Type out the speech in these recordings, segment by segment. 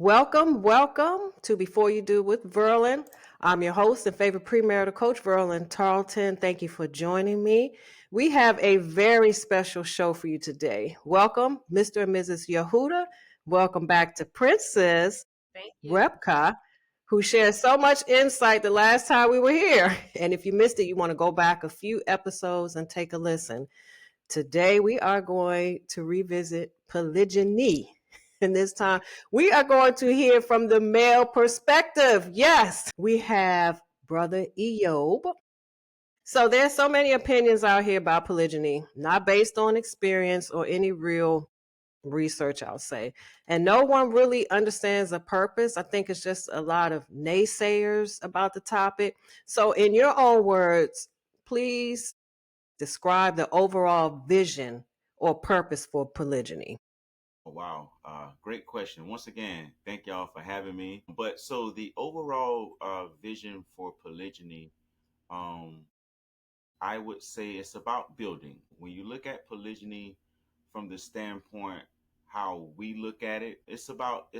Welcome to Before You Do with Verlyn. I'm your host and favorite premarital coach, Verlyn Tarlton. Thank you for joining me. We have a very special show for you today. Welcome, Mr. and Mrs. Yehuda. Welcome back to Princess Thank you. Rebkah, who shared so much insight the last time we were here. And if you missed it, you want to go back a few episodes and take a listen. Today, we are going to revisit polygyny. And this time, we are going to hear from the male perspective. Yes, we have Brother Eyob. So there's so many opinions out here about polygyny, not based on experience or any real research, I'll say. And no one really understands the purpose. I think it's just a lot of naysayers about the topic. So, in your own words, please describe the overall vision or purpose for polygyny. Oh, wow. Great question. Once again, thank y'all for having me. But so the overall vision for polygyny, um, I would say it's about building. When you look at polygyny from the standpoint how we look at it, it's about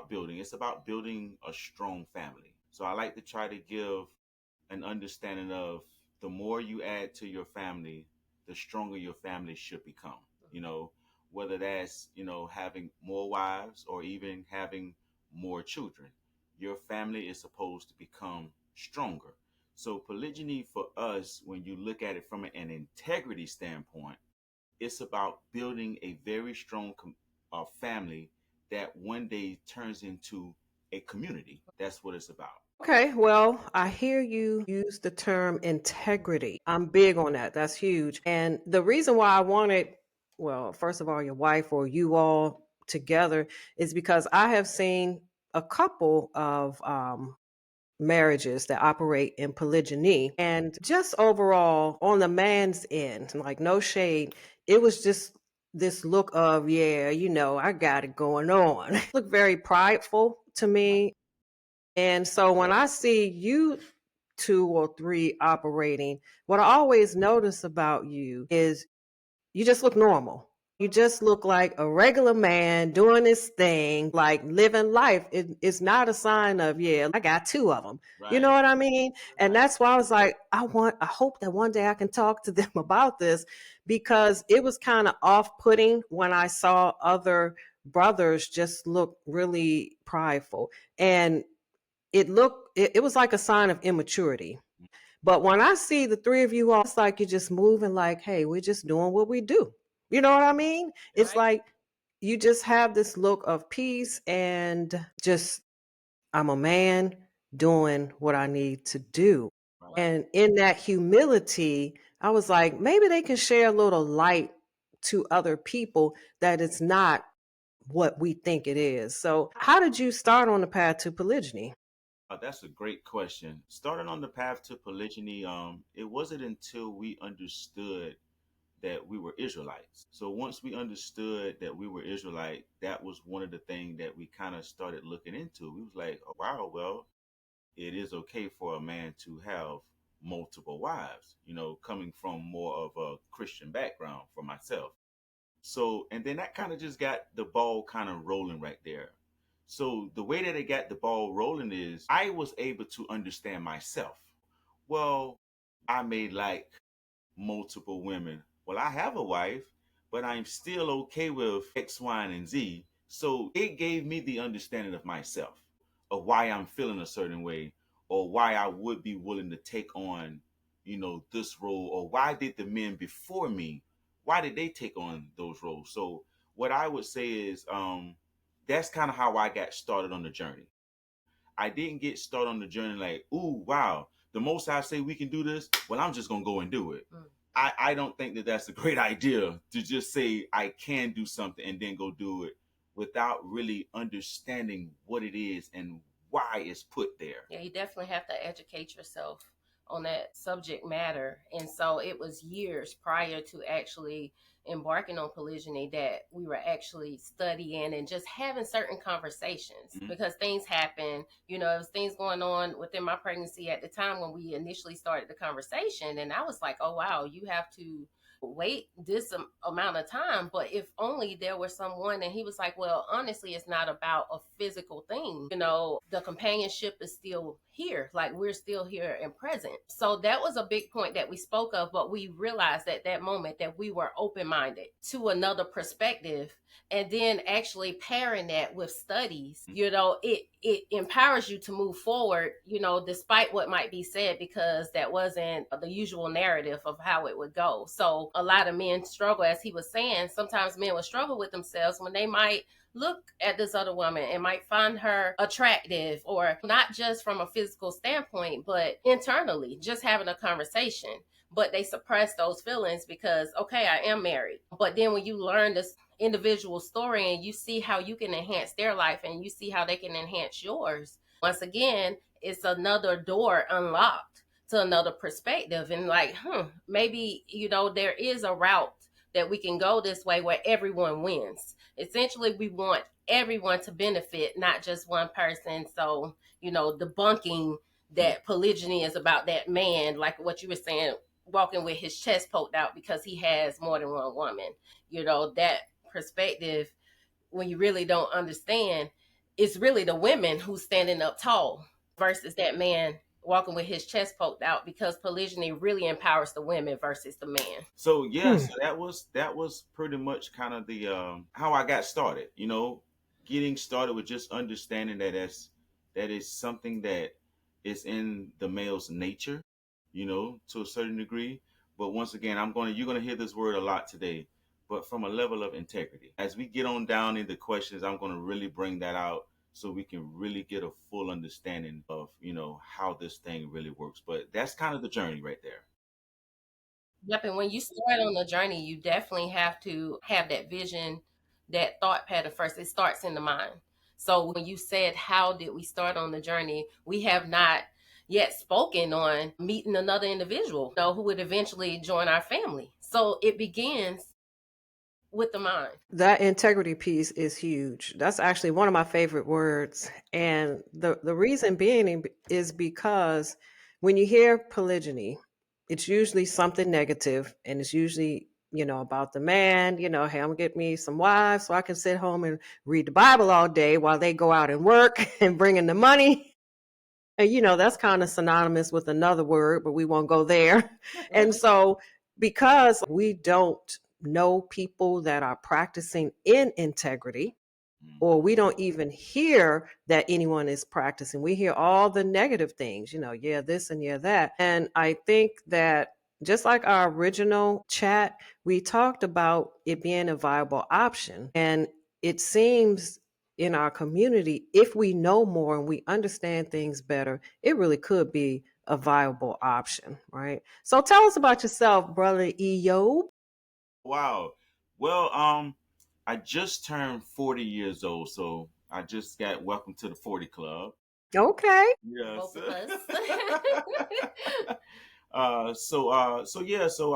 building. It's about building a strong family. So I like to try to give an understanding of the more you add to your family, the stronger your family should become. You know, whether that's, having more wives or even having more children, your family is supposed to become stronger. So, polygyny for us, when you look at it from an integrity standpoint, it's about building a very strong family that one day turns into a community. That's what it's about. Okay, well, I hear you use the term integrity. I'm big on that. That's huge. And the reason why I wanted, well, first of all, your wife or you all together is because I have seen a couple of marriages that operate in polygyny. And just overall, on the man's end, like no shade, it was just this look of, yeah, I got it going on. Look very prideful to me. And so when I see you two or three operating, what I always notice about you is you just look normal. You just look like a regular man doing his thing, like living life. It's not a sign of, yeah, I got two of them. You know Right. what I mean? And Right. that's why I was like, I hope that one day I can talk to them about this because it was kind of off putting when I saw other brothers just look really prideful. And it was like a sign of immaturity. But when I see the three of you all, it's like you're just moving like, hey, we're just doing what we do. You know what I mean? It's Right. like you just have this look of peace and just, I'm a man doing what I need to do. Right. Right. And in that humility, I was like, maybe they can share a little light to other people that it's not what we think it is. So, how did you start on the path to polygyny? That's a great question. Starting on the path to polygyny, it wasn't until we understood that we were Israelites. So once we understood that we were Israelite, that was one of the things that we kind of started looking into. We was like, oh, wow, well, it is okay for a man to have multiple wives, coming from more of a Christian background for myself. So, and then that kind of just got the ball kind of rolling right there. So, the way that it got the ball rolling is I was able to understand myself. Well, I may like multiple women. Well, I have a wife, but I'm still okay with X, Y, and Z. So, it gave me the understanding of myself, of why I'm feeling a certain way, or why I would be willing to take on, this role, or why did the men before me why did they take on those roles? So what I would say is that's kind of how I got started on the journey. I didn't get started on the journey like, ooh, wow, the most I say we can do this, well, I'm just gonna go and do it. Mm. I don't think that that's a great idea to just say I can do something and then go do it without really understanding what it is and why it's put there. Yeah, you definitely have to educate yourself on that subject matter. And so it was years prior to actually embarking on polygyny that we were actually studying and just having certain conversations Mhm. because things happen. There was things going on within my pregnancy at the time when we initially started the conversation. And I was like, oh, wow, you have to wait this amount of time, but if only there was someone. And he was like, well, honestly, it's not about a physical thing. The companionship is still here. Like, we're still here and present. So that was a big point that we spoke of, but we realized at that moment that we were open-minded to another perspective. And then actually pairing that with studies, it empowers you to move forward, despite what might be said, because that wasn't the usual narrative of how it would go. So a lot of men struggle, as he was saying. Sometimes men will struggle with themselves when they might look at this other woman and might find her attractive, or not just from a physical standpoint, but internally, just having a conversation. But they suppress those feelings because, okay, I am married. But then when you learn this individual story and you see how you can enhance their life and you see how they can enhance yours, once again, it's another door unlocked to another perspective. And like, maybe, there is a route that we can go this way where everyone wins. Essentially, we want everyone to benefit, not just one person. So, debunking that polygyny is about that man, like what you were saying, walking with his chest poked out because he has more than one woman. That perspective, when you really don't understand, it's really the women who's standing up tall versus that man walking with his chest poked out, because polygyny really empowers the women versus the man. So yeah, so that was pretty much kind of the how I got started. Getting started with just understanding that is something that is in the male's nature, to a certain degree. But once again, you're gonna hear this word a lot today, but from a level of integrity. As we get on down into questions, I'm gonna really bring that out so we can really get a full understanding of how this thing really works. But that's kind of the journey right there. Yep, and when you start on the journey, you definitely have to have that vision, that thought pattern first. It starts in the mind. So when you said, how did we start on the journey? We have not yet spoken on meeting another individual, who would eventually join our family. So it begins with the mind. That integrity piece is huge. That's actually one of my favorite words. And the reason being is because when you hear polygyny, it's usually something negative, and it's usually, about the man, hey, I'm gonna get me some wives so I can sit home and read the Bible all day while they go out and work and bring in the money. And that's kind of synonymous with another word, but we won't go there. And so, because we don't know people that are practicing in integrity, or we don't even hear that anyone is practicing, we hear all the negative things, yeah, this and yeah, that. And I think that just like our original chat, we talked about it being a viable option. And it seems in our community, if we know more and we understand things better, it really could be a viable option, right? So tell us about yourself, brother Eyob. Wow. Well, I just turned 40 years old, so I just got welcome to the 40 club. Okay. Yes. Both of us. So yeah, so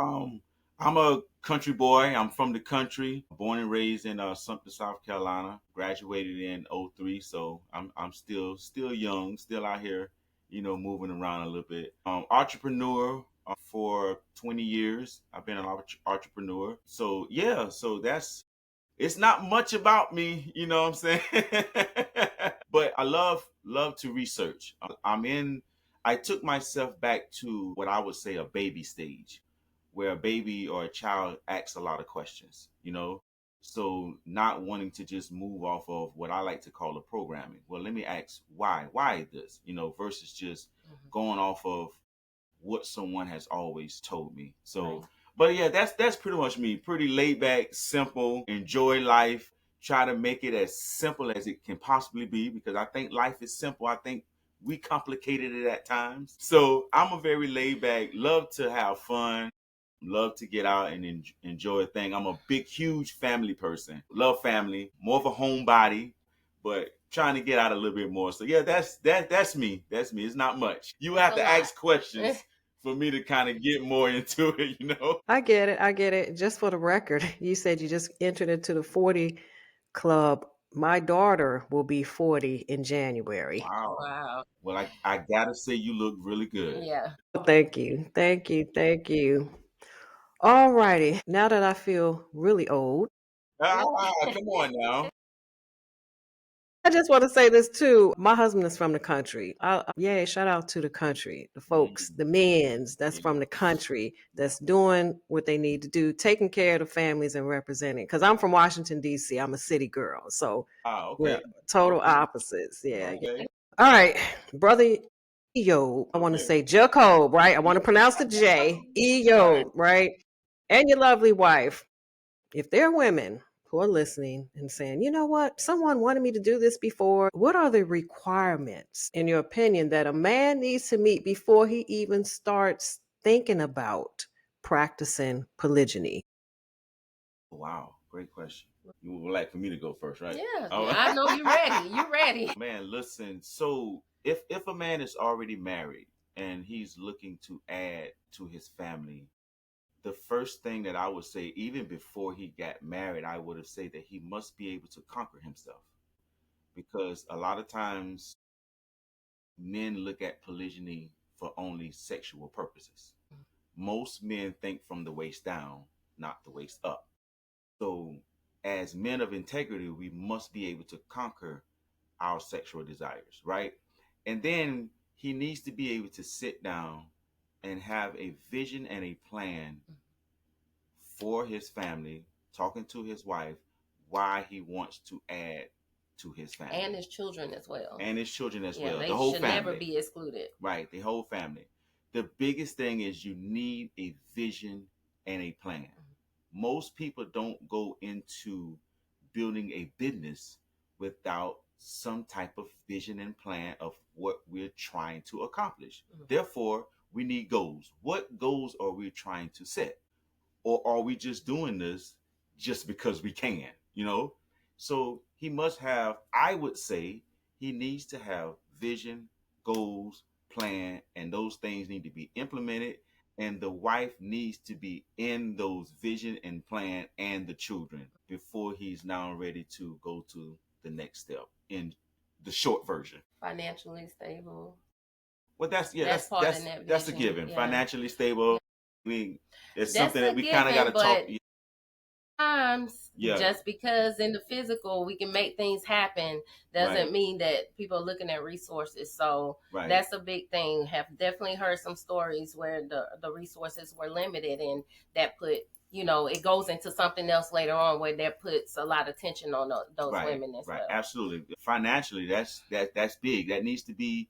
I'm a country boy. I'm from the country, born and raised in Sumter, South Carolina. Graduated in '03, so I'm still young, still out here, moving around a little bit. Entrepreneur for 20 years. I've been an entrepreneur. So yeah, so it's not much about me, you know what I'm saying? But I love to research. I took myself back to what I would say a baby stage, where a baby or a child asks a lot of questions, So not wanting to just move off of what I like to call the programming. Well, let me ask why this, versus just going off of what someone has always told me. So, right. But yeah, that's pretty much me. Pretty laid back, simple, enjoy life, try to make it as simple as it can possibly be, because I think life is simple. I think we complicated it at times. So I'm a very laid back, love to have fun, love to get out and enjoy a thing. I'm a big, huge family person. Love family, more of a homebody, but trying to get out a little bit more. So yeah, that's me. That's me. It's not much. You have to ask questions for me to kind of get more into it. I get it. I get it. Just for the record, you said you just entered into the 40 club. My daughter will be 40 in January. Wow. Wow. Well, I gotta say you look really good. Yeah. Thank you. Thank you. Thank you. All righty. Now that I feel really old, Come on now. I just want to say this too. My husband is from the country. Yay, shout out to the country, the folks, Mhm. the men's that's Yeah. from the country that's doing what they need to do, taking care of the families and representing. Because I'm from Washington, D.C., I'm a city girl. So we're Okay. total Okay. opposites. Yeah. Okay. All right, brother Eyo, I want to Okay. say Jacob, right? I want to pronounce the J, Right. Eyo, right? And your lovely wife. If there are women who are listening and saying, you know what, someone wanted me to do this before, what are the requirements, in your opinion, that a man needs to meet before he even starts thinking about practicing polygyny? Wow. Great question. You would like for me to go first, right? Yeah, Oh. I know you ready. You ready. Man, listen. So if a man is already married and he's looking to add to his family, the first thing that I would say, even before he got married, I would have said that he must be able to conquer himself, because a lot of times men look at polygyny for only sexual purposes. Most men think from the waist down, not the waist up. So, as men of integrity, we must be able to conquer our sexual desires, right? And then he needs to be able to sit down and have a vision and a plan for his family, talking to his wife, why he wants to add to his family. And his children as well. And his children as Yeah, well. they The whole should family. never be excluded. Right, the whole family. The biggest thing is you need a vision and a plan. Most people don't go into building a business without some type of vision and plan of what we're trying to accomplish. Therefore, we need goals. What goals are we trying to set? Or are we just doing this just because we can, you know? So he must have, I would say, he needs to have vision, goals, plan, and those things need to be implemented. And the wife needs to be in those vision and plan and the children before he's now ready to go to the next step in the short version. Financially stable. Well, that's part of that that's a vision. given. Yeah. Financially stable. We It's That's something a that we kind of got given, to talk. but times Yeah. just because in the physical we can make things happen doesn't Right. mean that people are looking at resources. So Right. that's a big thing. Have definitely heard some stories where the resources were limited, and that put, you know, it goes into something else later on where that puts a lot of tension on those Right. women as Right. well. Absolutely. Financially, that's big. That needs to be,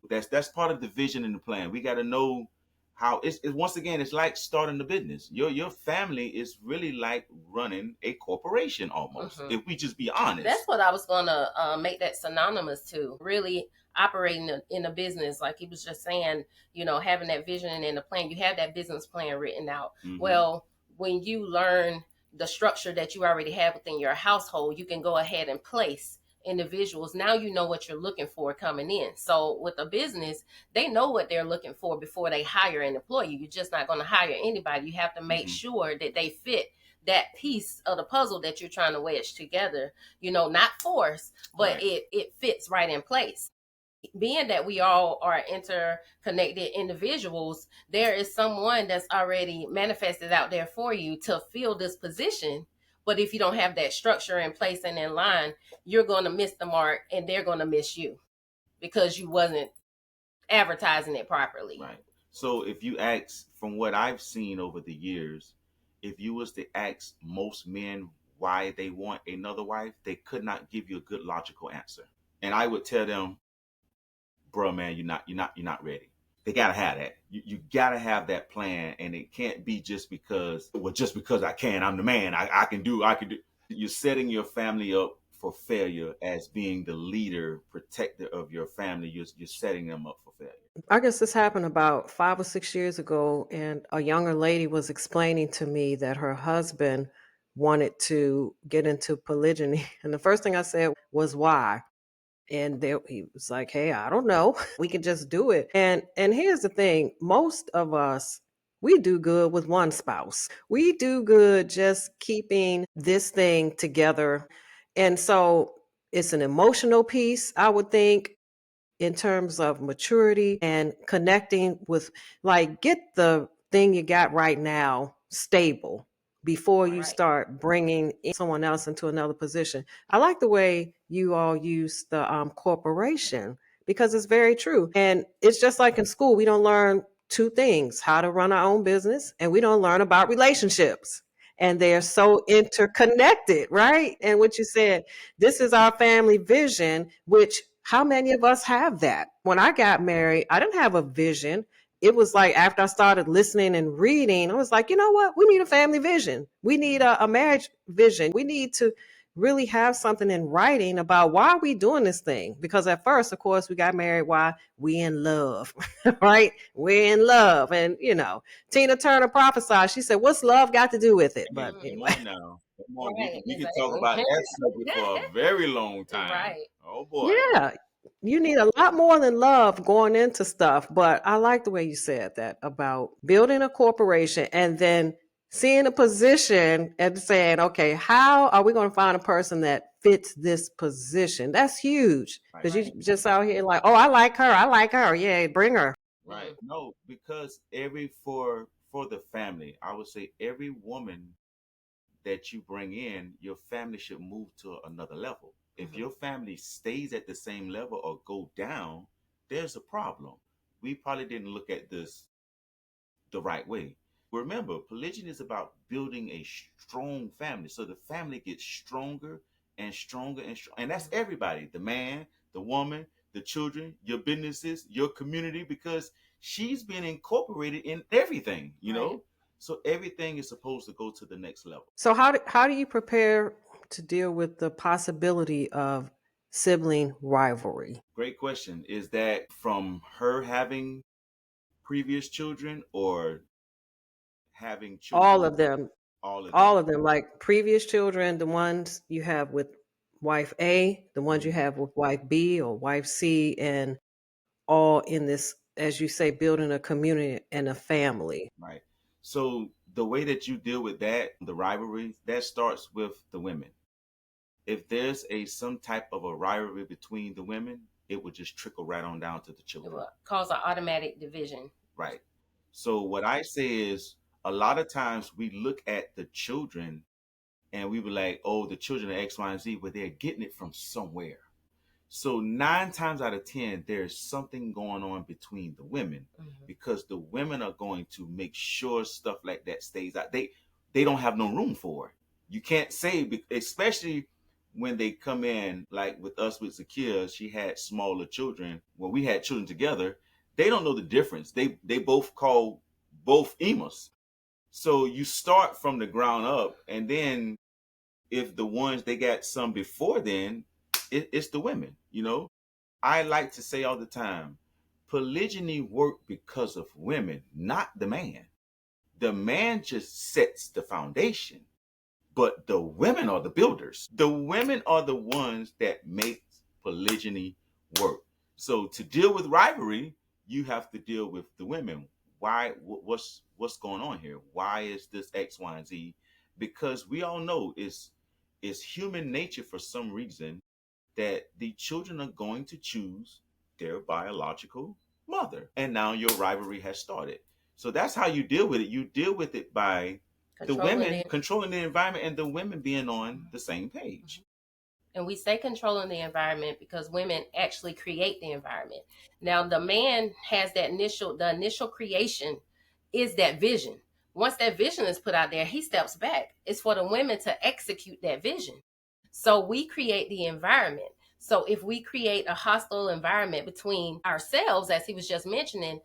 that's part of the vision and the plan. We got to know how it's once again, it's like starting a business. Your family is really like running a corporation almost. If we just be honest. That's what I was gonna make that synonymous to. Really operating in a business, like he was just saying, you know, having that vision and the plan. You have that business plan written out. Well, when you learn the structure that you already have within your household, you can go ahead and place individuals. Now you know what you're looking for coming in. So with a business, they know what they're looking for before they hire an employee. You're just not going to hire anybody. You have to make sure that they fit that piece of the puzzle that you're trying to wedge together, you know, not force, but right. it fits right in place. Being that we all are interconnected individuals, there is someone that's already manifested out there for you to fill this position. But if you don't have that structure in place and in line, you're going to miss the mark and they're going to miss you because you wasn't advertising it properly. Right. So if you ask, from what I've seen over the years, if you was to ask most men why they want another wife, they could not give you a good logical answer. And I would tell them, bro, man, you're not ready. They gotta have that. You gotta have that plan, and it can't be just because, well, just because I can, I'm the man. I can do. You're setting your family up for failure as being the leader, protector of your family. You're setting them up for failure. I guess this happened about 5 or 6 years ago, and a younger lady was explaining to me that her husband wanted to get into polygyny. And the first thing I said was, why? And there, he was like, hey, I don't know. We can just do it. And here's the thing. Most of us, we do good with one spouse. We do good just keeping this thing together. And so it's an emotional piece, I would think, in terms of maturity and connecting with, like, get the thing you got right now stable before you Right. start bringing someone else into another position. I like the way you all use the corporation, because it's very true. And it's just like in school, we don't learn two things: how to run our own business, and we don't learn about relationships. And they're so interconnected, right? And what you said, this is our family vision, which how many of us have that? When I got married, I didn't have a vision. It was like after I started listening and reading, I was like, you know what? We need a family vision. We need a marriage vision. We need to really have something in writing about why are we doing this thing. Because at first, of course, we got married. Why? We in love, right? We're in love. And, Tina Turner prophesied. She said, what's love got to do with it? But Mm-hmm. Come anyway. on now. Come on. Right. We can talk about Exactly. that subject for a very long time. Right. Oh boy. Yeah, you need a lot more than love going into stuff. But I like the way you said that about building a corporation and then seeing a position and saying, okay, how are we going to find a person that fits this position? That's huge, Right. because you Right. just out here like, oh, I like her. I like her. Yeah, bring her. Right. No, because every for the family, I would say every woman that you bring in, your family should move to another level. If Mm-hmm. your family stays at the same level or go down, there's a problem. We probably didn't look at this the right way. Remember, polygyny is about building a strong family. So the family gets stronger and stronger and stronger. And that's everybody: the man, the woman, the children, your businesses, your community, because she's been incorporated in everything, Right. So everything is supposed to go to the next level. So how do you prepare to deal with the possibility of sibling rivalry? Great question. Is that from her having previous children or having All children? of them. All of them. All of them, like previous children, the ones you have with wife A, the ones you Mhm. have with wife B or wife C, and all in this, as you say, building a community and a family. Right. So the way that you deal with that, the rivalry, that starts with the women. If there's a some type of a rivalry between the women, it would just trickle right on down to the It children. will cause an automatic division. Right. So what I say is a lot of times we look at the children and we be like, oh, the children are X, Y, and Z, but they're getting it from somewhere. So 9 times out of 10, there's something going on between the women, Mm-hmm. because the women are going to make sure stuff like that stays out. They don't have no room for it. You can't say, especially when they come in, like with us with Zakia, she had smaller children. When we had children together, they don't know the difference. They both call both Emas. So you start from the ground up, and then if the ones they got some before then, it's the women. I like to say all the time, polygyny worked because of women, not the man. The man just sets the foundation, but the women are the builders. The women are the ones that make polygyny work. So to deal with rivalry, you have to deal with the women. Why? What's going on here? Why is this X, Y, and Z? Because we all know it's human nature for some reason that the children are going to choose their biological mother. And now your rivalry has started. So that's how you deal with it. You deal with it by the Controlling women the controlling the environment and the women being on the same page. And we say controlling the environment because women actually create the environment. Now the man has the initial creation is that vision. Once that vision is put out there, he steps back. It's for the women to execute that vision. So we create the environment. So if we create a hostile environment between ourselves, as he was just mentioning,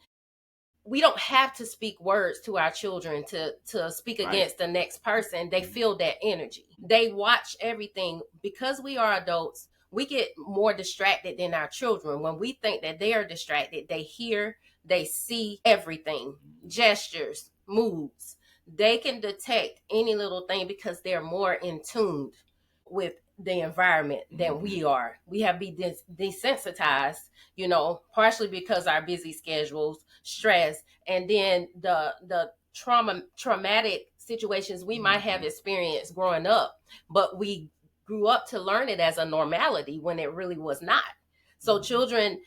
we don't have to speak words to our children to speak Right. against the next person. They feel that energy. They watch everything. Because we are adults, we get more distracted than our children. When we think that they are distracted, they hear, they see everything, gestures, moods. They can detect any little thing because they're more in tune with the environment than we are. We have been desensitized, partially because our busy schedules, stress, and then the traumatic situations we might have experienced growing up, but we grew up to learn it as a normality when it really was not. So children,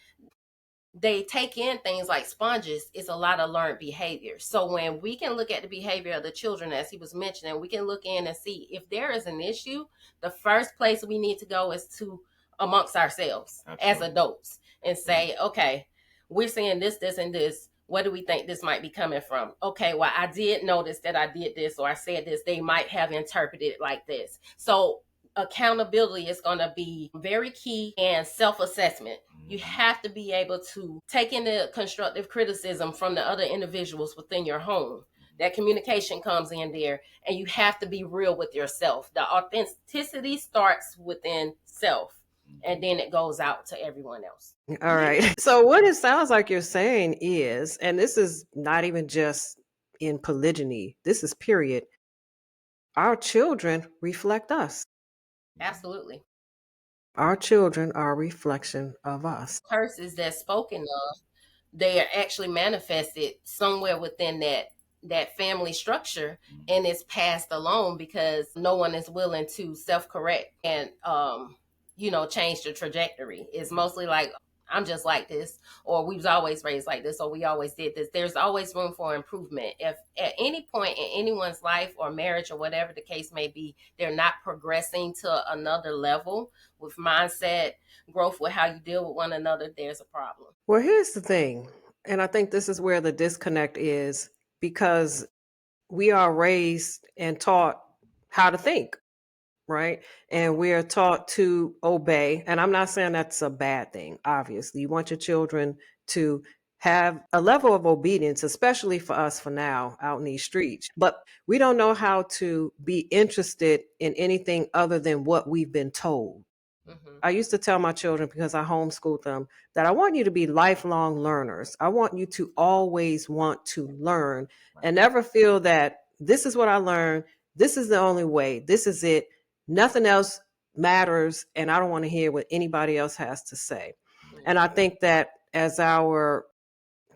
they take in things like sponges. It's a lot of learned behavior. So when we can look at the behavior of the children, as he was mentioning, we can look in and see if there is an issue. The first place we need to go is to amongst ourselves. Absolutely. As adults, and say, okay, we're seeing this, this, and this. What do we think this might be coming from? Okay, well, I did notice that I did this or I said this. They might have interpreted it like this. So accountability is going to be very key, and self-assessment. You have to be able to take into constructive criticism from the other individuals within your home. That communication comes in there, and you have to be real with yourself. The authenticity starts within self, and then it goes out to everyone else. All right. So what it sounds like you're saying is, and this is not even just in polygyny, this is period, our children reflect us. Absolutely. Our children are a reflection of us. Curses that's spoken of, they are actually manifested somewhere within that family structure, and it's passed along because no one is willing to self-correct and change the trajectory. It's mostly like, I'm just like this, or we was always raised like this, or we always did this. There's always room for improvement. If at any point in anyone's life or marriage or whatever the case may be, they're not progressing to another level with mindset growth, with how you deal with one another, there's a problem. Well, here's the thing, and I think this is where the disconnect is, because we are raised and taught how to think, right? And we are taught to obey. And I'm not saying that's a bad thing. Obviously, you want your children to have a level of obedience, especially for us for now out in these streets. But we don't know how to be interested in anything other than what we've been told. Mm-hmm. I used to tell my children, because I homeschooled them, that I want you to be lifelong learners. I want you to always want to learn and never feel that this is what I learned. This is the only way. This is it. Nothing else matters. And I don't want to hear what anybody else has to say. Mm-hmm. And I think that as our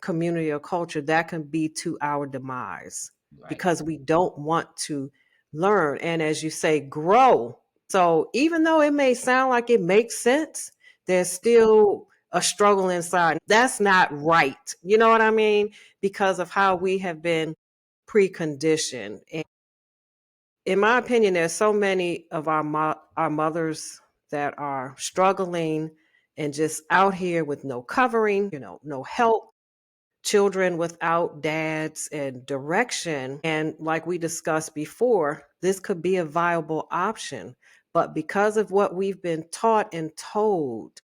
community or culture, that can be to our demise, right? Because we don't want to learn. And as you say, grow. So even though it may sound like it makes sense, there's still a struggle inside. That's not right. You know what I mean? Because of how we have been preconditioned. And in my opinion, there's so many of our mothers that are struggling and just out here with no covering, no help. Children without dads and direction. And like we discussed before, this could be a viable option. But because of what we've been taught and told,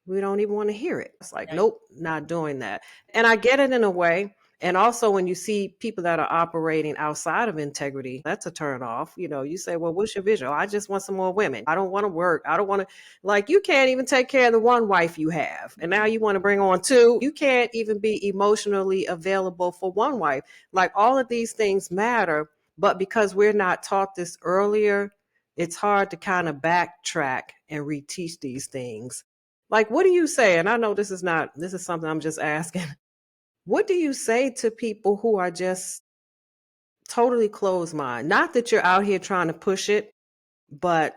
we don't even want to hear it. It's like, nope, not doing that. And I get it in a way. And also when you see people that are operating outside of integrity, that's a turn off. You say, well, what's your vision? I just want some more women. I don't want to work. I don't want to, like, you can't even take care of the one wife you have. And now you want to bring on two. You can't even be emotionally available for one wife. Like, all of these things matter. But because we're not taught this earlier, it's hard to kind of backtrack and reteach these things. Like, what do you say? And I know this is something I'm just asking. What do you say to people who are just totally closed mind? Not that you're out here trying to push it, but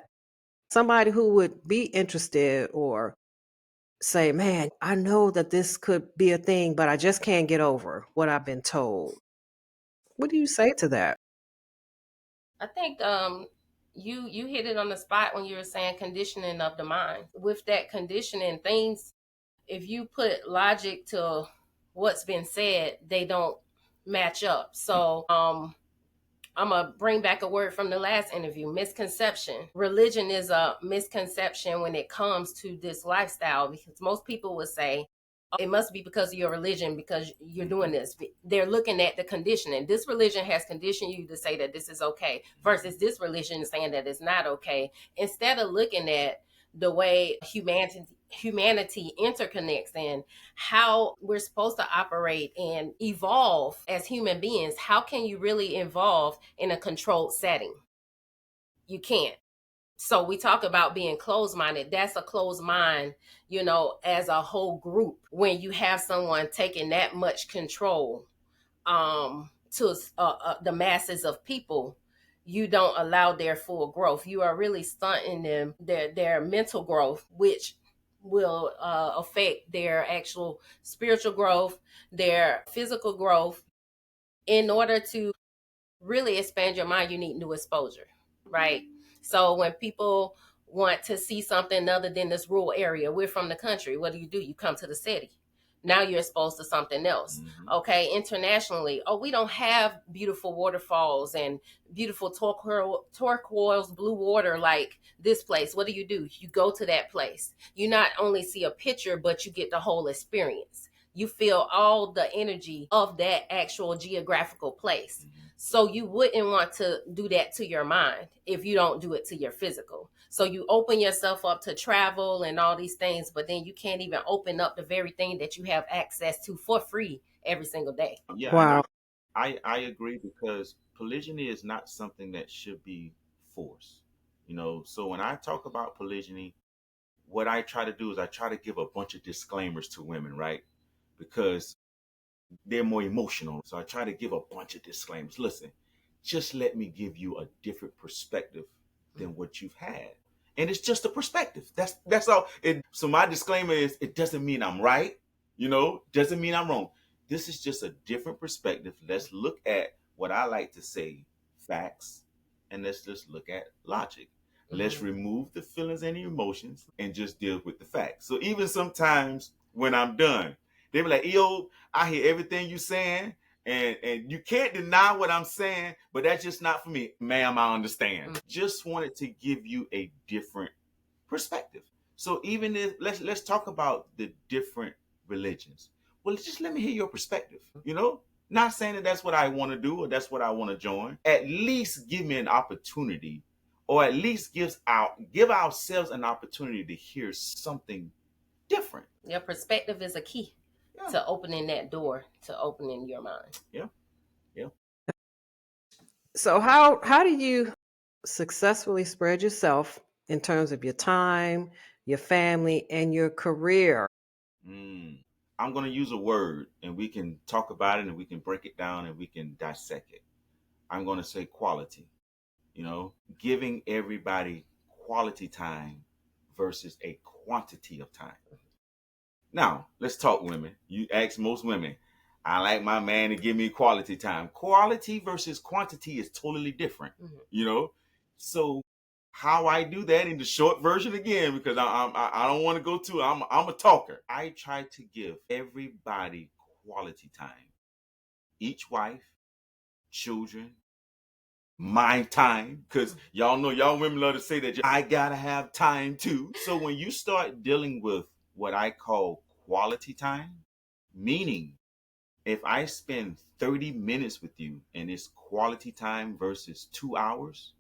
somebody who would be interested or say, man, I know that this could be a thing, but I just can't get over what I've been told. What do you say to that? I think you hit it on the spot when you were saying conditioning of the mind. With that conditioning, things, if you put logic to what's been said, they don't match up. So I'm gonna bring back a word from the last interview: misconception. Religion is a misconception when it comes to this lifestyle, because most people would say, it must be because of your religion, because you're doing this. They're looking at the conditioning. This religion has conditioned you to say that this is okay, versus this religion saying that it's not okay. Instead of looking at the way humanity interconnects and how we're supposed to operate and evolve as human beings, how can you really evolve in a controlled setting? You can't. So we talk about being closed-minded. That's a closed mind, as a whole group. When you have someone taking that much control to the masses of people, you don't allow their full growth. You are really stunting them, their mental growth, which will affect their actual spiritual growth, their physical growth. In order to really expand your mind, you need new exposure, right? So when people want to see something other than this rural area, we're from the country. What do? You come to the city. Now you're exposed to something else. Okay, internationally, oh, we don't have beautiful waterfalls and beautiful turquoise blue water like this place. What do? You go to that place. You not only see a picture, but you get the whole experience. You feel all the energy of that actual geographical place. So you wouldn't want to do that to your mind if you don't do it to your physical. So you open yourself up to travel and all these things, but then you can't even open up the very thing that you have access to for free every single day. Yeah, and Wow. I agree because polygyny is not something that should be forced. So when I talk about polygyny, what I try to do is I try to give a bunch of disclaimers to women, right? Because they're more emotional. So I try to give a bunch of disclaimers. Listen, just let me give you a different perspective than what you've had. And it's just a perspective. That's all. So my disclaimer is it doesn't mean I'm right, doesn't mean I'm wrong. This is just a different perspective. Let's look at what I like to say, facts, and let's just look at logic. Let's remove the feelings and the emotions and just deal with the facts. So even sometimes when I'm done, they be like, yo, I hear everything you saying, and you can't deny what I'm saying, but that's just not for me. Ma'am, I understand. Just wanted to give you a different perspective. So even if let's talk about the different religions. Well, just let me hear your perspective. Not saying that that's what I want to do or that's what I want to join. At least give me an opportunity, or at least give ourselves an opportunity to hear something different. Your perspective is a key to opening that door, to opening your mind. Yeah. Yeah. So how do you successfully spread yourself in terms of your time, your family, and your career? Mm. I'm going to use a word and we can talk about it and we can break it down and we can dissect it. I'm going to say quality, giving everybody quality time versus a quantity of time. Now, let's talk women. You ask most women, I like my man to give me quality time. Quality versus quantity is totally different, So how I do that in the short version again, because I don't want to go too. I'm a talker. I try to give everybody quality time. Each wife, children, my time, because y'all know y'all women love to say that I gotta have time too. So when you start dealing with what I call quality time, meaning if I spend 30 minutes with you and it's quality time versus 2 hours,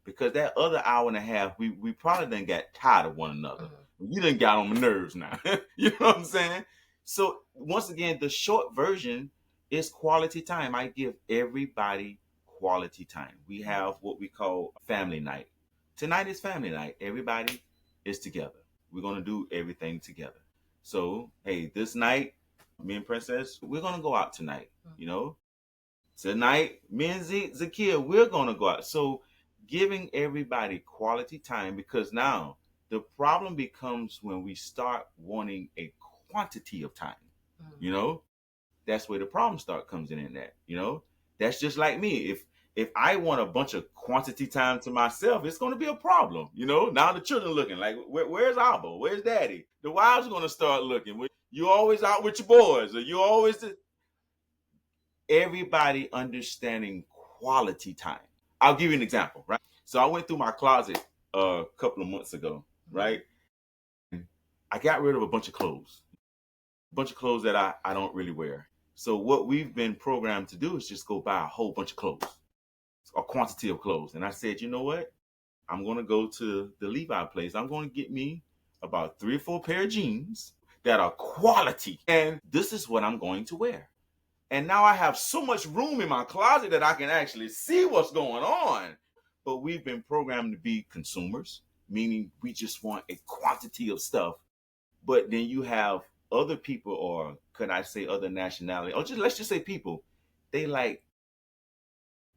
because that other hour and a half, we probably done got tired of one another. You done got on my nerves now. You know what I'm saying? So once again, the short version is quality time. I give everybody quality time. We have what we call family night. Tonight is family night. Everybody is together. We're going to do everything together. So, hey, this night, me and Princess, we're gonna go out tonight. Tonight, me and Zakia, we're gonna go out. So, giving everybody quality time, because now the problem becomes when we start wanting a quantity of time. That's where the problem comes in that. That's just like me. If I want a bunch of quantity time to myself, it's going to be a problem. Now the children looking like, where's Abba? Where's Daddy? The wives are going to start looking. You always out with your boys, or you always. Everybody understanding quality time. I'll give you an example, right? So I went through my closet a couple of months ago, right? I got rid of a bunch of clothes that I don't really wear. So what we've been programmed to do is just go buy a whole bunch of clothes, a quantity of clothes. And I said, you know what? I'm going to go to the Levi place. I'm going to get me about 3 or 4 pair of jeans that are quality. And this is what I'm going to wear. And now I have so much room in my closet that I can actually see what's going on. But we've been programmed to be consumers, meaning we just want a quantity of stuff. But then you have other people, or could I say other nationality, or let's just say people, they like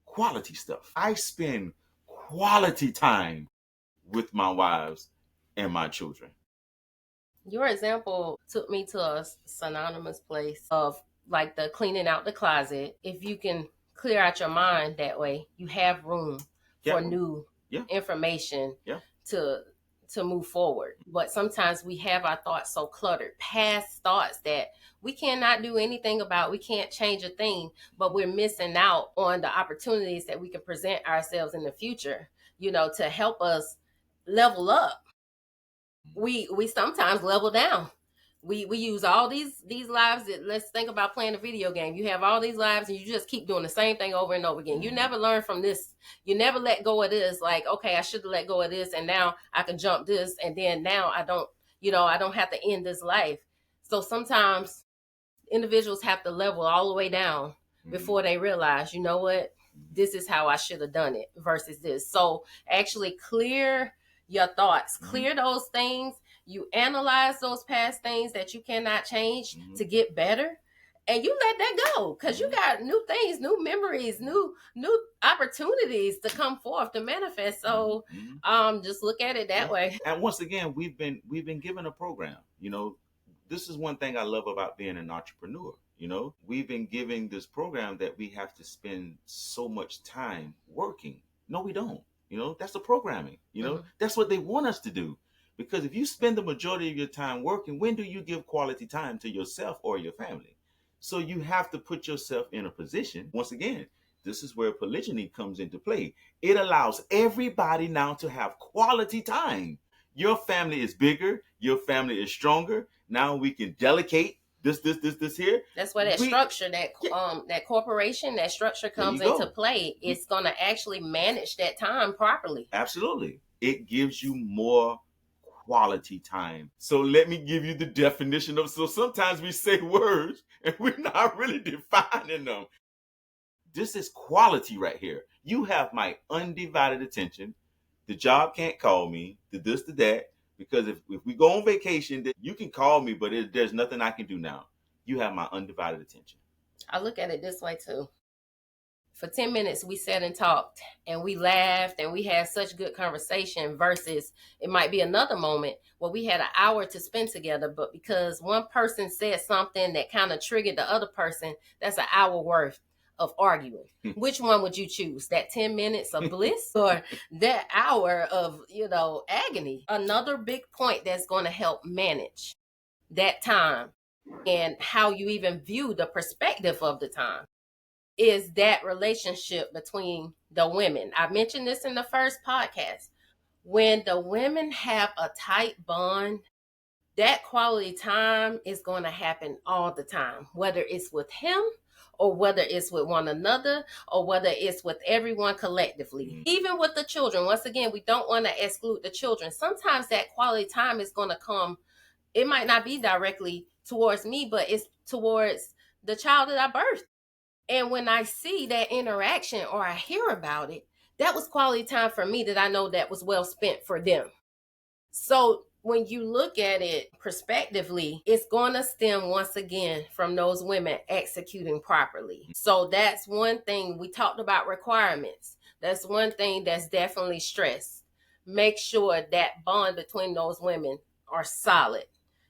quality stuff. I spend quality time with my wives and my children. Your example took me to a synonymous place of like the cleaning out the closet. If you can clear out your mind that way, you have room Yeah. for new Yeah. information Yeah. to move forward. But sometimes we have our thoughts so cluttered, past thoughts that we cannot do anything about. We can't change a thing, but we're missing out on the opportunities that we can present ourselves in the future, to help us level up. We sometimes level down. We use all these lives. That, let's think about playing a video game. You have all these lives and you just keep doing the same thing over and over again. You never learn from this. You never let go of this. Like, okay, I should have let go of this and now I can jump this, and then now I don't have to end this life. So sometimes individuals have to level all the way down before they realize, you know what, this is how I should have done it versus this. So actually clear your thoughts, clear those things. You analyze those past things that you cannot change to get better. And you let that go because you got new things, new memories, new opportunities to come forth to manifest. So just look at it that way. And once again, we've been given a program. This is one thing I love about being an entrepreneur. We've been giving this program that we have to spend so much time working. No, we don't. That's the programming. That's what they want us to do. Because if you spend the majority of your time working, when do you give quality time to yourself or your family? So you have to put yourself in a position. Once again, this is where polygyny comes into play. It allows everybody now to have quality time. Your family is bigger. Your family is stronger. Now we can delegate this here. That's where that structure, that corporation, that structure comes into play. It's going to actually manage that time properly. Absolutely. It gives you more quality time. So let me give you the definition of, so sometimes we say words and we're not really defining them. This is quality right here. You have my undivided attention. The job can't call me, the this, the that, because if we go on vacation, then you can call me, but there's nothing I can do now. You have my undivided attention. I look at it this way too. For 10 minutes, we sat and talked and we laughed and we had such good conversation versus it might be another moment where we had an hour to spend together. But because one person said something that kind of triggered the other person, that's an hour worth of arguing. Which one would you choose? That 10 minutes of bliss or that hour of, agony? Another big point that's going to help manage that time and how you even view the perspective of the time is that relationship between the women. I mentioned this in the first podcast. When the women have a tight bond, that quality time is going to happen all the time, whether it's with him or whether it's with one another or whether it's with everyone collectively. Even with the children. Once again, we don't want to exclude the children. Sometimes that quality time is going to come, it might not be directly towards me, but it's towards the child that I birthed. And when I see that interaction or I hear about it, that was quality time for me that I know that was well spent for them. So when you look at it prospectively, it's going to stem once again from those women executing properly. So that's one thing. We talked about requirements. That's one thing that's definitely stressed. Make sure that bond between those women are solid,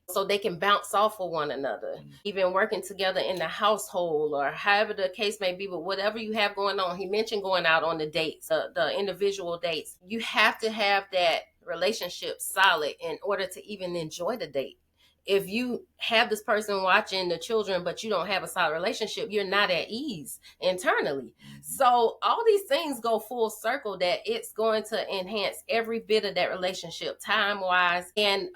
so they can bounce off of one another, even working together in the household or however the case may be, but whatever you have going on. He mentioned going out on the dates, the individual dates. You have to have that relationship solid in order to even enjoy the date. If you have this person watching the children, but you don't have a solid relationship, you're not at ease internally. So all these things go full circle that it's going to enhance every bit of that relationship time-wise and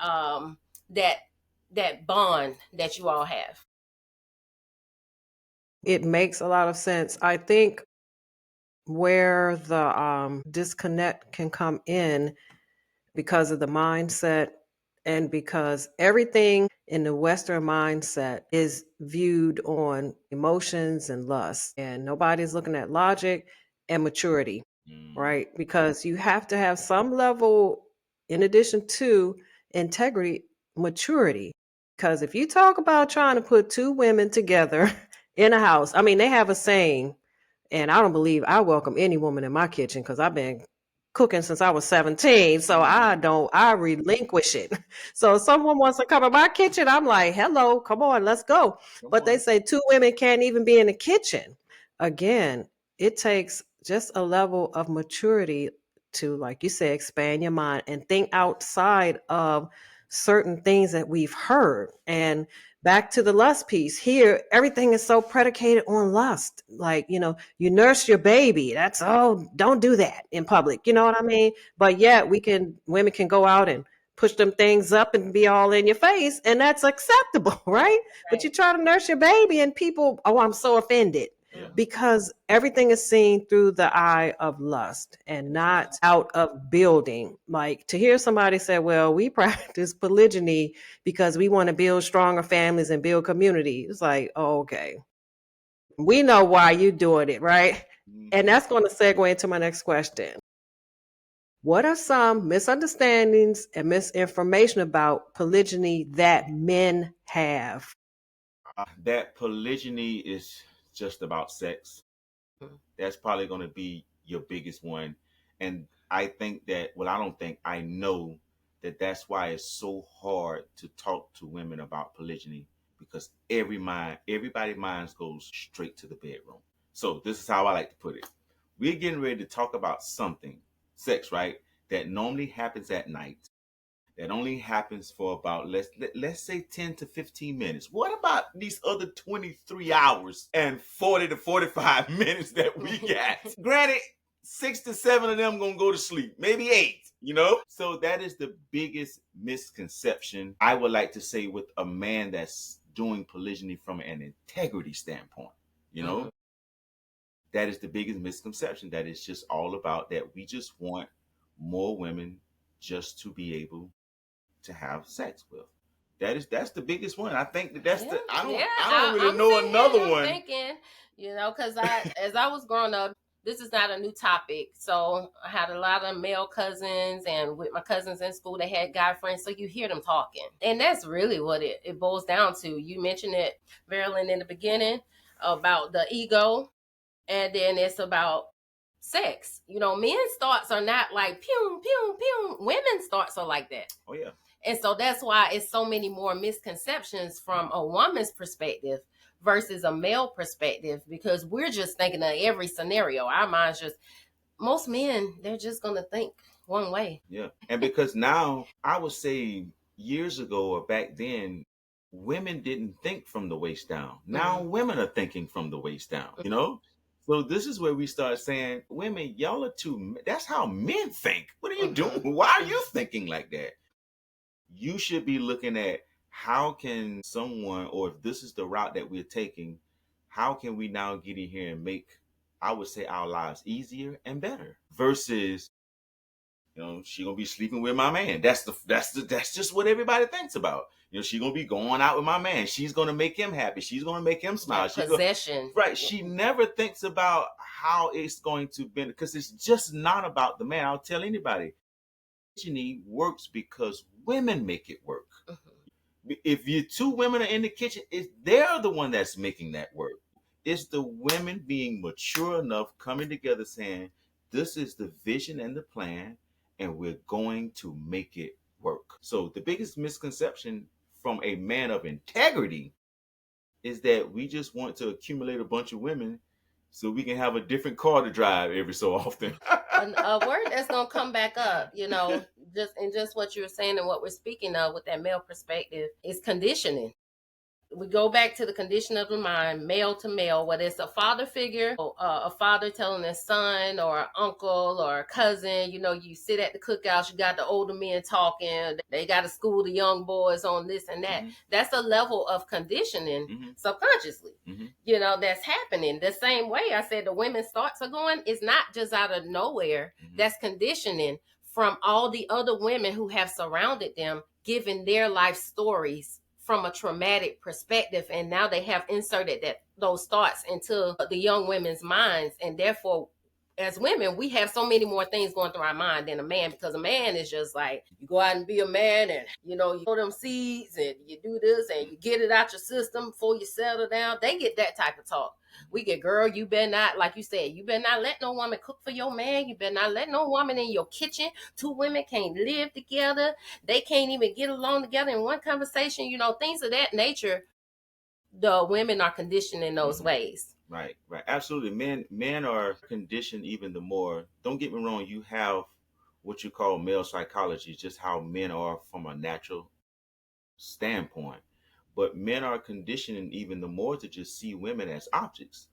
that bond that you all have. It makes a lot of sense. I think where the disconnect can come in because of the mindset and because everything in the Western mindset is viewed on emotions and lust, and nobody's looking at logic and maturity, right? Because you have to have some level, in addition to integrity, maturity. Because if you talk about trying to put two women together in a house, I mean, they have a saying, and I don't believe I welcome any woman in my kitchen because I've been cooking since I was 17. So I relinquish it. So if someone wants to come in my kitchen, I'm like, hello, come on, let's go. Come But they on. say two women can't even be in the kitchen. Again, it takes just a level of maturity to, like you said, expand your mind and think outside of certain things that we've heard. And back to the lust piece here, everything is so predicated on lust. Like, you nurse your baby. That's, oh, don't do that in public. You know what I mean? But yet women can go out and push them things up and be all in your face, and that's acceptable, right? But you Right. try to nurse your baby and people, oh, I'm so offended, Yeah. because everything is seen through the eye of lust and not out of building. Like, to hear somebody say, well, we practice polygyny because we want to build stronger families and build community. It's like, oh, okay, we know why you're doing it, right? And Hmm. that's going to segue into my next question. What are some misunderstandings and misinformation about polygyny that men have? That polygyny is just about sex. That's probably going to be your biggest one. And I think that, well, I don't think, I know that that's why it's so hard to talk to women about polygyny, because everybody minds goes straight to the bedroom. So this is how I like to put it. We're getting ready to talk about something, sex, right? That normally happens at night, that only happens for about, let's say 10 to 15 minutes. What about these other 23 hours and 40 to 45 minutes that we got? Granted, 6 to 7 of them gonna go to sleep, maybe 8. So that is the biggest misconception, I would like to say, with a man that's doing polygyny from an integrity standpoint. You know, that is the biggest misconception, that it's just all about that we just want more women just to be able to have sex with. That's the biggest one. I think that's Yeah, the yeah. I don't really I'm know sitting here, another I'm one. thinking, because as I was growing up, this is not a new topic. So I had a lot of male cousins, and with my cousins in school, they had guy friends. So you hear them talking. And that's really what it boils down to. You mentioned it, Verlyn, in the beginning about the ego, and then it's about sex. Men's thoughts are not like pew, pew, pew. Women's thoughts are like that. Oh yeah. And so that's why it's so many more misconceptions from a woman's perspective versus a male perspective, because we're just thinking of every scenario. Our minds just, most men, they're just going to think one way. Yeah. And because now, I would say years ago or back then, women didn't think from the waist down. Now women are thinking from the waist down. So this is where we start saying, women, y'all are too, that's how men think. What are you doing? Why are you thinking like that? You should be looking at, how can someone, or if this is the route that we're taking, how can we now get in here and make, I would say, our lives easier and better, versus, she gonna be sleeping with my man. That's just what everybody thinks about. She gonna be going out with my man. She's gonna make him happy. She's gonna make him smile. Possession. Right. She never thinks about how it's going to benefit, because it's just not about the man. I'll tell anybody, polygyny works because women make it work. If you two women are in the kitchen, they're the one that's making that work. It's the women being mature enough, coming together, saying, this is the vision and the plan, and we're going to make it work. So the biggest misconception from a man of integrity is that we just want to accumulate a bunch of women so we can have a different car to drive every so often. A word that's gonna come back up, just what you were saying and what we're speaking of with that male perspective is conditioning. We go back to the condition of the mind, male to male, whether it's a father figure, a father telling his son or an uncle or a cousin. You sit at the cookouts, you got the older men talking, they got to school the young boys on this and that. That's a level of conditioning subconsciously, that's happening. The same way I said the women's thoughts are going, it's not just out of nowhere. That's conditioning from all the other women who have surrounded them, giving their life stories from a traumatic perspective, and now they have inserted those thoughts into the young women's minds, and therefore as women, we have so many more things going through our mind than a man, because a man is just like, you go out and be a man, and you sow them seeds and you do this and you get it out your system before you settle down. They get that type of talk. We get, girl, you better not, like you said, you better not let no woman cook for your man. You better not let no woman in your kitchen. Two women can't live together. They can't even get along together in one conversation. Things of that nature. The women are conditioned in those ways. Right. Absolutely. Men are conditioned even the more. Don't get me wrong, you have what you call male psychology, just how men are from a natural standpoint. But men are conditioned even the more to just see women as objects.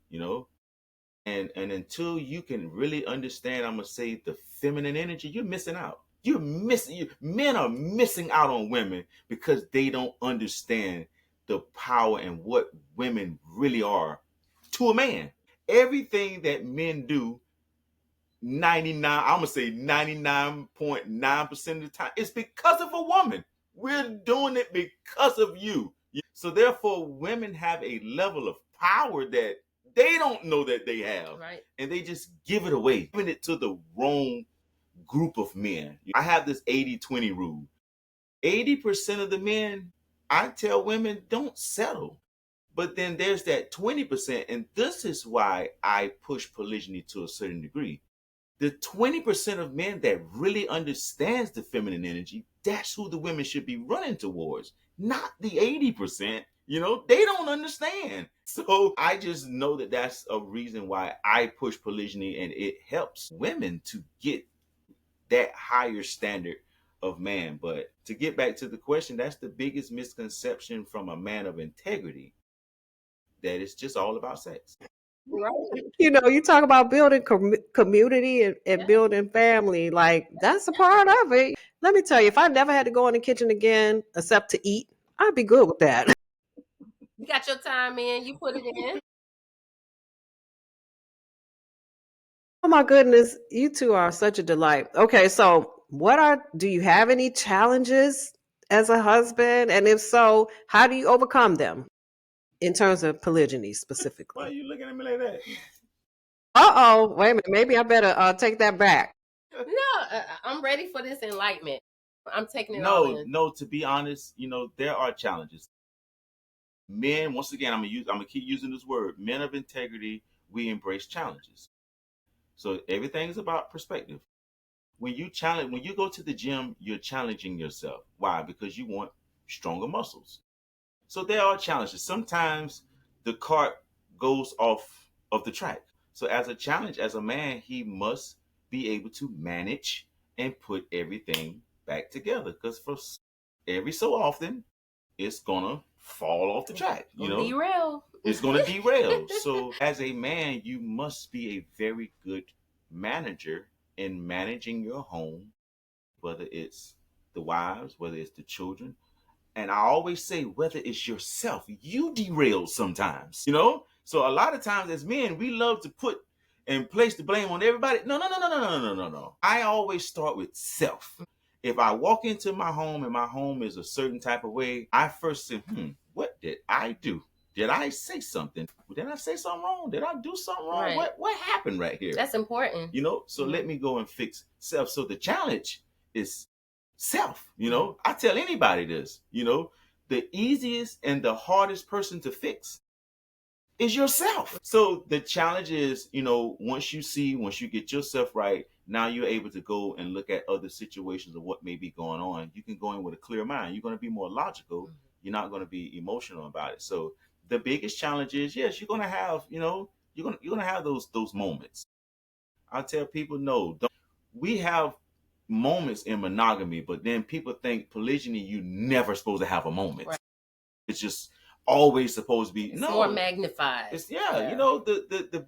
And until you can really understand, I'm gonna say, the feminine energy, you're missing out. Men are missing out on women because they don't understand the power and what women really are to a man. Everything that men do, 99.9% of the time, it's because of a woman. We're doing it because of you. So therefore, women have a level of power that they don't know that they have. Right. And they just give it away, giving it to the wrong group of men. I have this 80-20 rule. 80% of the men, I tell women, don't settle. But then there's that 20%, and this is why I push polygyny to a certain degree. The 20% of men that really understands the feminine energy, that's who the women should be running towards, not the 80%. They don't understand. So I just know that that's a reason why I push polygyny, and it helps women to get that higher standard of man. But to get back to the question, that's the biggest misconception from a man of integrity, that it's just all about sex. Right. You talk about building community and building family. Like, that's a part of it. Let me tell you, if I never had to go in the kitchen again except to eat, I'd be good with that. You got your time in, you put it in. Oh my goodness, you two are such a delight. Okay, so do you have any challenges as a husband? And if so, how do you overcome them in terms of polygyny Why are specifically? you looking at me like that? Uh-oh, wait a minute. Maybe I better take that back. No, I'm ready for this enlightenment. I'm taking it all in. No, to be honest, there are challenges. Men, once again, I'm gonna keep using this word. Men of integrity, we embrace challenges. So everything is about perspective. When you go to the gym, you're challenging yourself. Why? Because you want stronger muscles. So there are challenges. Sometimes the cart goes off of the track. So as a challenge, as a man, he must be able to manage and put everything back together. Because for every so often, it's gonna fall off the track. Derail. It's gonna derail. So as a man, you must be a very good manager in managing your home, whether it's the wives, whether it's the children. And I always say, whether it's yourself, you derail sometimes. So a lot of times as men, we love to put and place the blame on everybody. No, no, no, no, no, no, no, no, no. I always start with self. If I walk into my home and my home is a certain type of way, I first say, what did I do? Did I say something? Did I say something wrong? Did I do something wrong? Right. What happened right here? That's important. So let me go and fix self. So the challenge is self. I tell anybody this. The easiest and the hardest person to fix is yourself. So the challenge is, once you get yourself right, now you're able to go and look at other situations of what may be going on. You can go in with a clear mind. You're going to be more logical. You're not going to be emotional about it. So the biggest challenge is, yes, you're going to have, you're going to have those moments. I tell people, no, don't. We have moments in monogamy, but then people think polygyny, you never supposed to have a moment. Right. It's just always supposed to be. It's more magnified. It's the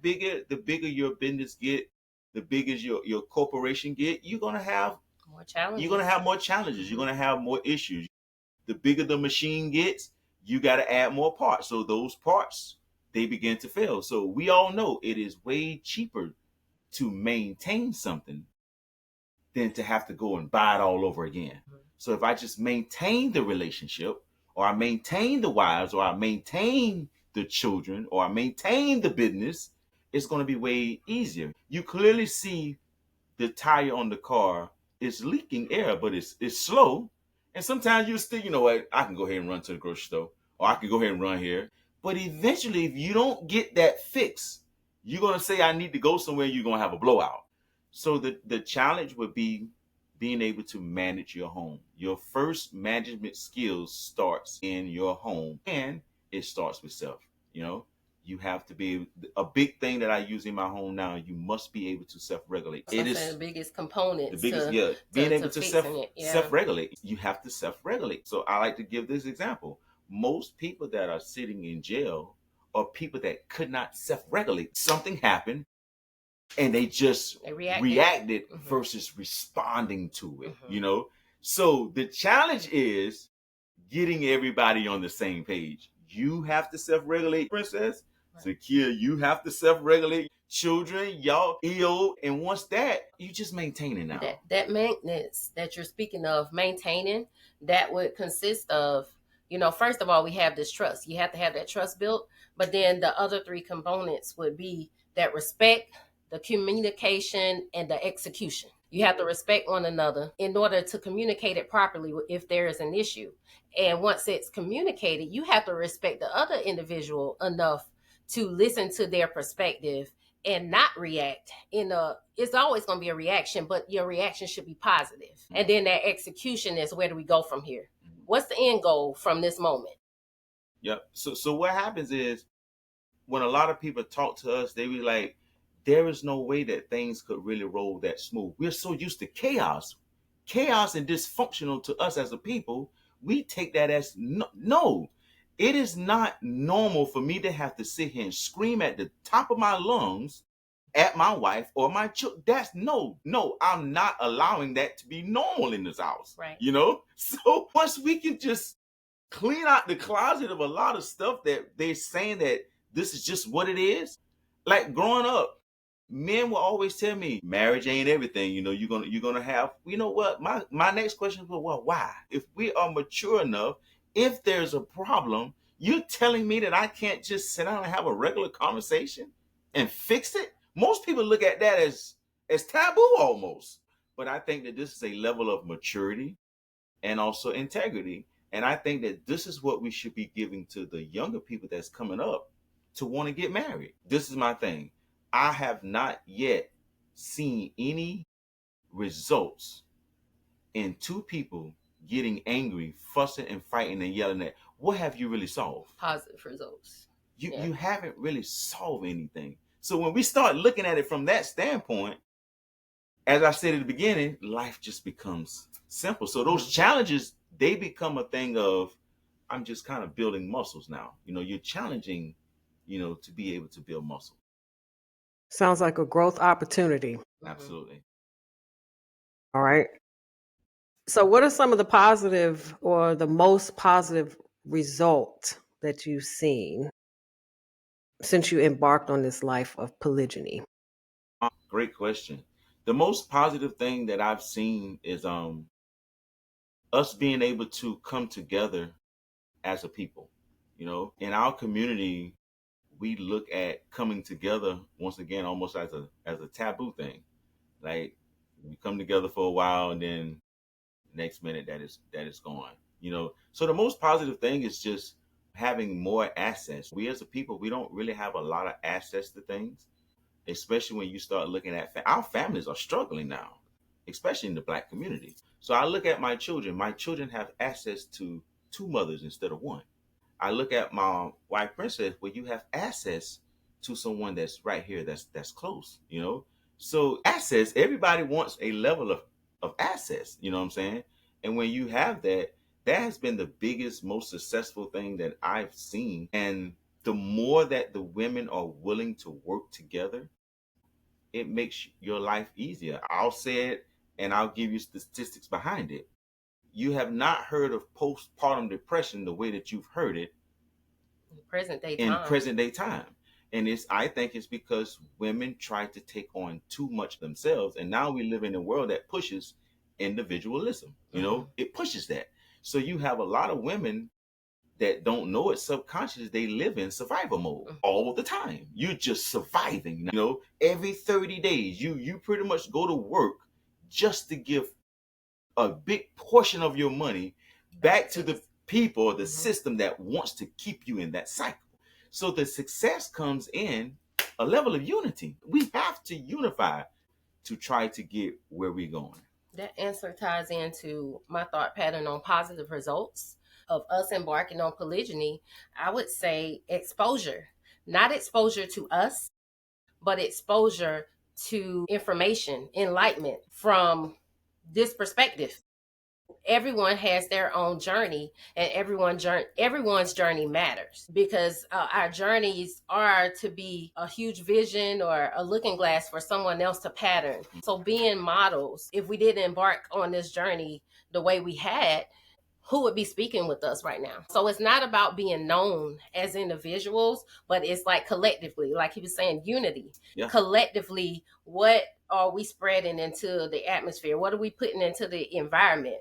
bigger your business get, the bigger your corporation get, you're gonna have more challenges. You're gonna have more challenges. You're gonna have more issues. The bigger the machine gets, you got to add more parts. So those parts, they begin to fail. So we all know it is way cheaper to maintain something than to have to go and buy it all over again. So if I just maintain the relationship, or I maintain the wives, or I maintain the children, or I maintain the business, it's going to be way easier. You clearly see the tire on the car is leaking air, but it's slow. And sometimes you still, you know what, I can go ahead and run to the grocery store, or I can go ahead and run here. But eventually, if you don't get that fix, you're going to say, I need to go somewhere, you're going to have a blowout. So the challenge would be being able to manage your home. Your first management skills starts in your home, and it starts with self. You know, you have to be a big thing that I use in my home now. You must be able to self-regulate. It is the biggest component. The biggest, being able to self-regulate. You have to self-regulate. So I like to give this example. Most people that are sitting in jail are people that could not self-regulate. Something happened, and they just reacted versus responding to it. You know, so the challenge is getting everybody on the same page. You have to self-regulate, Princess. Zakia, you have to self-regulate. Children, y'all, EO, and once that, you just maintain it now. That maintenance that you're speaking of, maintaining, that would consist of, you know, first of all, we have this trust. You have to have that trust built, but then the other three components would be that respect, the communication, and the execution. You have to respect one another in order to communicate it properly if there is an issue. And once it's communicated, you have to respect the other individual enough to listen to their perspective and not react it's always going to be a reaction, but your reaction should be positive. And then that execution is, where do we go from here? What's the end goal from this moment? Yep. So what happens is, when a lot of people talk to us, they be like, there is no way that things could really roll that smooth. We're so used to chaos and dysfunctional to us as a people. We take that as no. It is not normal for me to have to sit here and scream at the top of my lungs at my wife or my children. That's no, I'm not allowing that to be normal in this house. Right. You know? So once we can just clean out the closet of a lot of stuff that they're saying that this is just what it is. Like growing up, men will always tell me marriage ain't everything. You know, you're gonna have, you know what? My next question was, well, why? If we are mature enough, if there's a problem, you're telling me that I can't just sit down and have a regular conversation and fix it? Most people look at that as taboo almost. But I think that this is a level of maturity and also integrity. And I think that this is what we should be giving to the younger people that's coming up to want to get married. This is my thing. I have not yet seen any results in two people getting angry, fussing and fighting and yelling at. What have you really solved? Positive results. You haven't really solved anything. So when we start looking at it from that standpoint, as I said at the beginning, life just becomes simple. So those challenges, they become a thing of, I'm just kind of building muscles now. You know, you're challenging, you know, to be able to build muscle. Sounds like a growth opportunity. Absolutely. All right. So what are some of the positive or the most positive results that you've seen since you embarked on this life of polygyny? Great question. The most positive thing that I've seen is us being able to come together as a people. You know, in our community, we look at coming together once again almost as a taboo thing. Like, we come together for a while and then next minute that is gone. You know, so the most positive thing is just having more access. We as a people, we don't really have a lot of access to things, especially when you start looking at our families are struggling now, especially in the Black community. So I look at my children. My children have access to two mothers instead of one. I look at my wife, Princess, where you have access to someone that's right here, that's close, you know? So access, everybody wants a level of access, you know what I'm saying? And when you have that, that has been the biggest, most successful thing that I've seen. And the more that the women are willing to work together, it makes your life easier. I'll say it and I'll give you statistics behind it. You have not heard of postpartum depression the way that you've heard it in present day time. And I think it's because women try to take on too much themselves. And now we live in a world that pushes individualism. You know, it pushes that. So you have a lot of women that don't know it subconscious, they live in survival mode all the time. You're just surviving. Every 30 days, you pretty much go to work just to give a big portion of your money back to the people or the system that wants to keep you in that cycle. So the success comes in a level of unity. We have to unify to try to get where we're going. That answer ties into my thought pattern on positive results of us embarking on polygyny. I would say exposure, not exposure to us, but exposure to information, enlightenment from this perspective. Everyone has their own journey, and everyone's journey matters, because our journeys are to be a huge vision or a looking glass for someone else to pattern. So being models, if we didn't embark on this journey the way we had, who would be speaking with us right now? So it's not about being known as individuals, but it's like collectively, like he was saying, unity. Yeah. Collectively, what are we spreading into the atmosphere? What are we putting into the environment?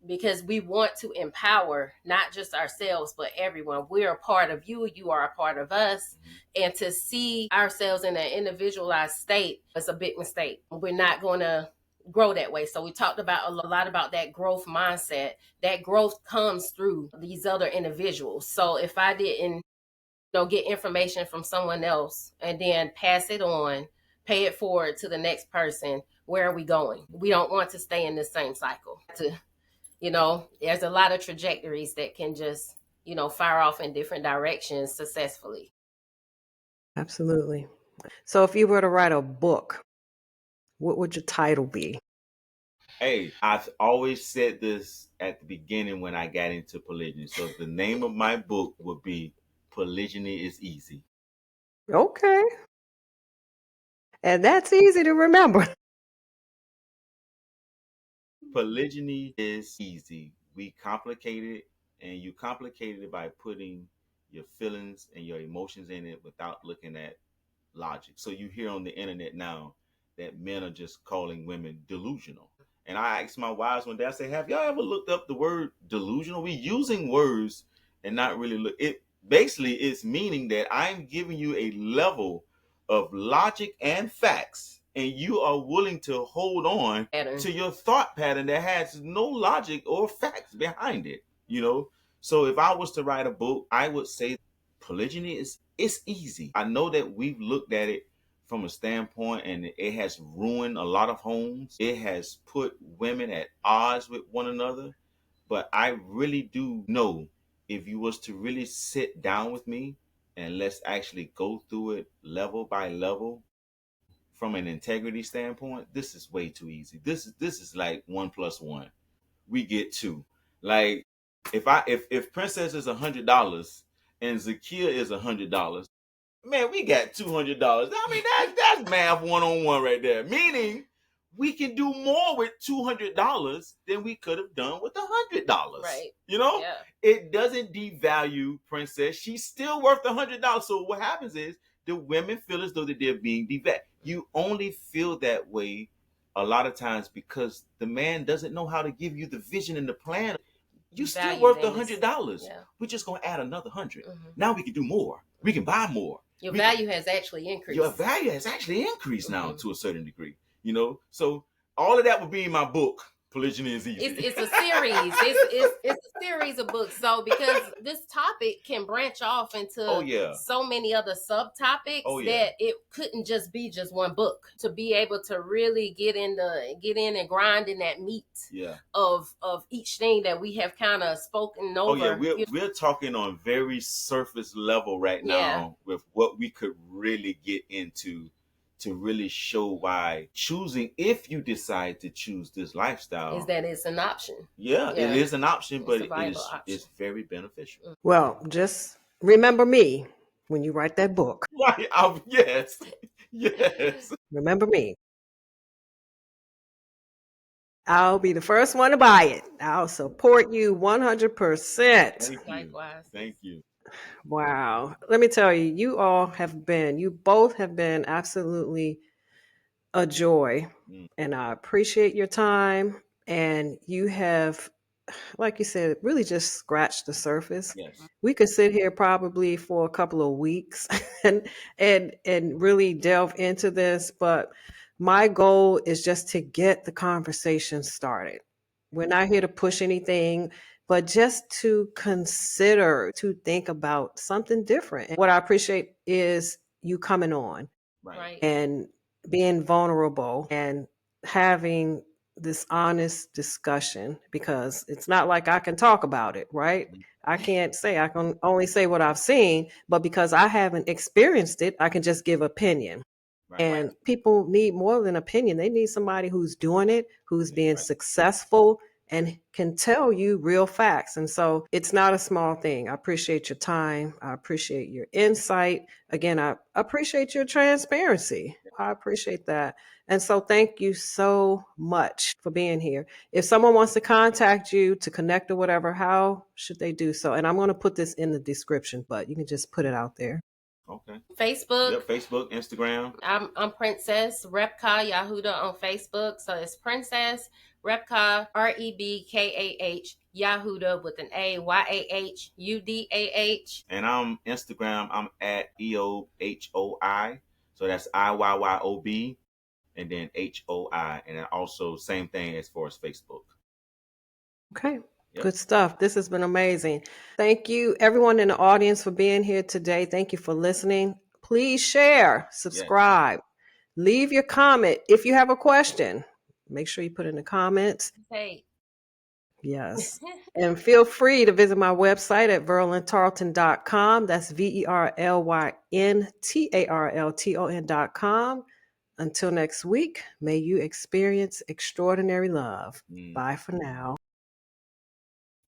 Because we want to empower not just ourselves, but everyone. We're a part of you. You are a part of us. And to see ourselves in an individualized state is a big mistake. We're not going to grow that way. So we talked about a lot about that growth mindset. That growth comes through these other individuals. So if I didn't get information from someone else and then pass it on, pay it forward to the next person, where are we going? We don't want to stay in the same cycle. There's a lot of trajectories that can just, fire off in different directions successfully. Absolutely. So if you were to write a book, what would your title be? Hey, I've always said this at the beginning when I got into polygyny. So the name of my book would be Polygyny is Easy. Okay. And that's easy to remember. Polygyny is easy. We complicate it, and you complicate it by putting your feelings and your emotions in it without looking at logic. So you hear on the internet now that men are just calling women delusional. And I asked my wives one day, I say, have y'all ever looked up the word delusional? We using words and not really look. It basically is meaning that I'm giving you a level of logic and facts, and you are willing to hold on to your thought pattern that has no logic or facts behind it. So if I was to write a book, I would say polygyny it's easy. I know that we've looked at it from a standpoint, and it has ruined a lot of homes. It has put women at odds with one another. But I really do know, if you was to really sit down with me and let's actually go through it level by level from an integrity standpoint, this is way too easy. This is like 1+1. We get 2. Like if Princess is $100 and Zakia is $100, man, we got $200. I mean, that's math 1-on-1 right there. Meaning, we can do more with $200 than we could have done with $100. Right. Yeah. It doesn't devalue Princess. She's still worth $100. So what happens is the women feel as though that they're being devalued. You only feel that way a lot of times because the man doesn't know how to give you the vision and the plan. You still worth $100. Yeah. We're just gonna add another 100. Now we can do more. We can buy more. Your value has actually increased. Your value has actually increased now to a certain degree. So all of that would be in my book. Polygyny is Easy. It's a series. It's a series of books. So because this topic can branch off into so many other subtopics that it couldn't just be just one book. To be able to really get in and grind in that meat of each thing that we have kind of spoken over. We're talking on very surface level right now with what we could really get into to really show why choosing, if you decide to choose this lifestyle, is that it's an option. It is an option, but it's very beneficial. Well, just remember me when you write that book. Right. Yes. Remember me. I'll be the first one to buy it. I'll support you 100%. Likewise. Thank you. Wow. Let me tell you, you both have been absolutely a joy. And I appreciate your time. And you have like you said, really just scratch the surface. Yes. We could sit here probably for a couple of weeks and and really delve into this, but my goal is just to get the conversation started. We're not here to push anything, but just to consider, to think about something different. And what I appreciate is you coming on Right. Right. and being vulnerable and having this honest discussion, because it's not like I can talk about it, right? Mhm. I can't say, I can only say what I've seen, but because I haven't experienced it, I can just give opinion. Right. Right. And people need more than opinion. They need somebody who's doing it, who's That's being right. successful and can tell you real facts. And so it's not a small thing. I appreciate your time. I appreciate your insight. Again, I appreciate your transparency. I appreciate that. And so thank you so much for being here. If someone wants to contact you to connect or whatever, how should they do so? And I'm going to put this in the description, but you can just put it out there. Okay. Facebook. Yep. Facebook, Instagram. I'm Princess Rebkah Yahudah on Facebook. So it's Princess Rebkah Rebkah Yahudah with an A, Yahudah. And I'm Instagram. I'm at EOHOI. So that's IYYOB and then HOI. And then also same thing as far as Facebook. Okay. Yep. Good stuff. This has been amazing. Thank you, everyone in the audience, for being here today. Thank you for listening. Please share, Yes. subscribe, leave your comment. If you have a question, make sure you put in the comments. Hey. Yes. And feel free to visit my website at verlyntarlton.com. That's VerlynTarlton.com. Until next week, may you experience extraordinary love. Mm. Bye for now.